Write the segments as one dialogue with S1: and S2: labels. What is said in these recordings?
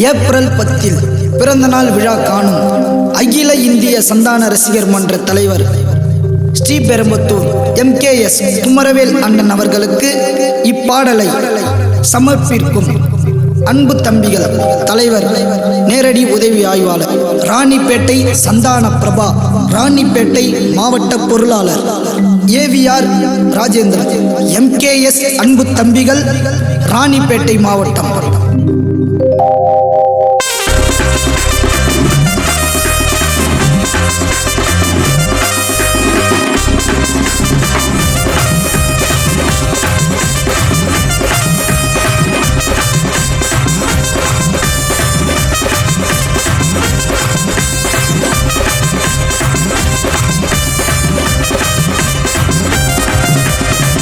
S1: April 10 பிறந்தநாள் விழா காணும் அகில இந்திய சந்தான ரசிகர் மன்ற தலைவர் ஸ்ரீபெரும்புத்தூர் MKS குமரவேல் அண்ணன் அவர்களுக்கு இப்பாடலை சமர்ப்பிக்கும் அன்பு தம்பிகள் தலைவர் நேரடி உதவி ஆய்வாளர் ராணிப்பேட்டை சந்தான பிரபா, ராணிப்பேட்டை மாவட்ட பொருளாளர் AVR ராஜேந்திரன், MKS அன்பு தம்பிகள், ராணிப்பேட்டை மாவட்டம்.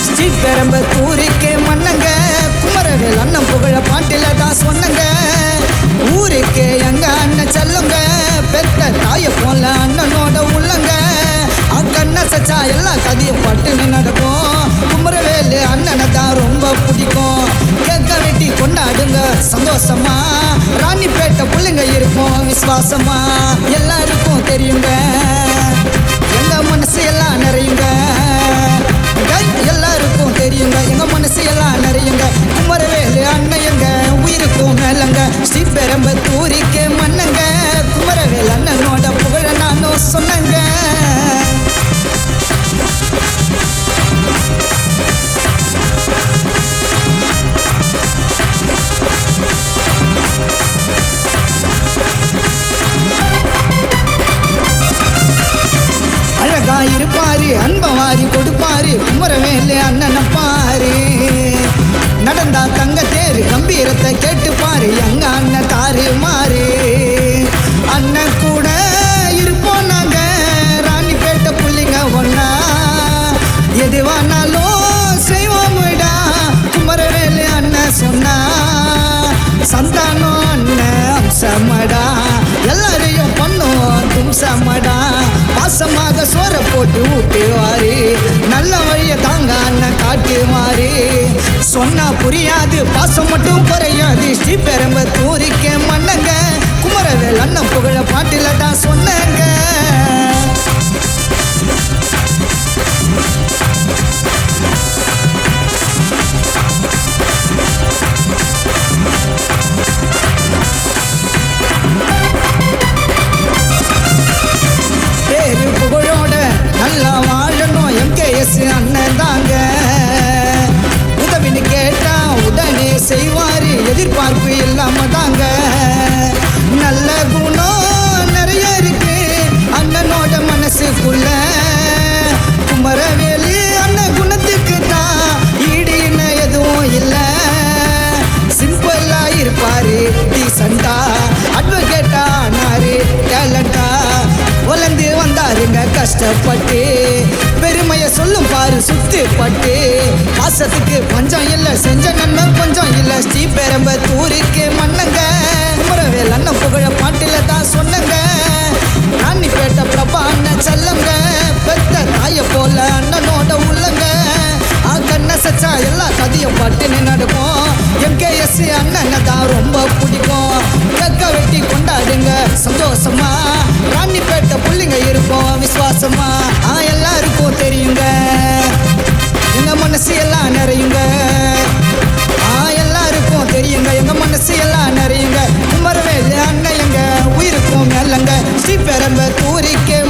S1: ஸ்ரீபெரும்புத்தூருக்கே மன்னங்க, குமரவேல் அண்ணன் புகழ பாட்டில தான் சொன்னங்க. ஊருக்கே எங்க அண்ணன் செல்லுங்க, பெத்த தாய போல அண்ணனோட உள்ளங்க. அக்கண்ண சச்சா எல்லா கதையும் பட்டுன்னு நடக்கும். குமரவேல் அண்ணனை தான் ரொம்ப பிடிக்கும். கேட்க வெட்டி கொண்டாடுங்க சந்தோஷமா, ராணிப்பேட்டை பிள்ளைங்க இருப்போம் விசுவாசமா. எல்லாருக்கும் தெரியுங்க எங்க மனசு எல்லாம் நிறையுங்க, எல்லாருக்கும் தெரியுங்க எங்க மனசு எல்லாம் நிறையுங்க. குமரவேல் அண்ணன் எங்க உயிருக்கும் மேலங்க, ஸ்ரீபெரும்புத்தூருக்கே மன்னங்க, குமரவேல் அண்ணனோட புகழ நானும் சொன்னங்க. அழகா இருப்பாரு, அன்பவாரி கொடுப்பாரு, குமரவேல் அண்ணனை பாரு. நடந்தா தங்க தேரு, கம்பீரத்தை கேட்டுப்பாரு, எங்க அண்ணன் தாரு மாறு. அண்ணன் கூட இருப்போம் நாங்க, ராணிப்பேட்டை புள்ளிங்க ஒன்னா. எதுவானாலும் செய்வோம்டா, குமரவேல் அண்ணன் சொன்னா. சந்தானம் அண்ணன் அம்சமடா, எல்லாரையும் பண்ணுவோம் தும்சமடா. பாசமாக சோற போட்டு ஊட்டுவாரு, நல்ல வழிய தாங்க அண்ணன் காட்டுவாரு. சொன்னா புரியாது, பாசம் மட்டும் குறையாது. ஸ்ரீபெரும்புத்தூருக்கே மன்னங்க, குமரவேல் அண்ணன் புகழ பாட்டில தான் சொன்னங்க. பேரு புகழோட நல்லா வாழணும் MKS அண்ணன் தாங்க. உதவின்னு கேட்டா உடனே செய்வாரு, எதிர்பார்ப்பு இல்லாம தாங்க. நல்ல குணம் நிறைய இருக்கு அண்ணனோட மனசுக்குள்ள. குமரவேல் அண்ணன் குணத்துக்கு தான் ஈடுன்னு எதுவும் இல்லை. சிம்பிளா இருப்பாரு, டீசண்டா, அட்வொகேட்டா ஆனாரு, டேலண்டா. வளர்ந்து வந்தாருங்க கஷ்டப்பட்டு, பெருமைய சொல்லும் பாரு சுத்துப்பட்டு. பாசத்துக்கு பஞ்சம் இல்லை, செஞ்ச நன்மை கொஞ்சம் இல்லை. ஸ்ரீபெரும்புத்தூருக்கே மன்னங்க, குமரவேல் அண்ணன் புகழ பாட்டில தான் சொன்னங்க. ராணிப்பேட்டை பிரபா அண்ணன் செல்லங்க, பெத்த தாய போல அண்ணனோட உள்ளங்க. கண்ண சச்சா எல்லா கதையும் பட்டுன்னு நடக்கும். MKS அண்ணனை தான் ரொம்ப பிடிக்கும். கேட்க வெட்டி கொண்டாடுங்க சந்தோஷமா, ராணிப்பேட்டை புள்ளிங்க இருப்போம் விசுவாசமா. எல்லாருக்கும் தெரியுங்க எங்க மனசு எல்லாம் நிறையுங்க, எல்லாருக்கும் தெரியுங்க எங்க மனசு எல்லாம் நிறையுங்க. குமரவேல் அண்ணன் எங்க உயிருக்கும் மேலங்க, ஸ்ரீபெரும்புத்தூருக்கே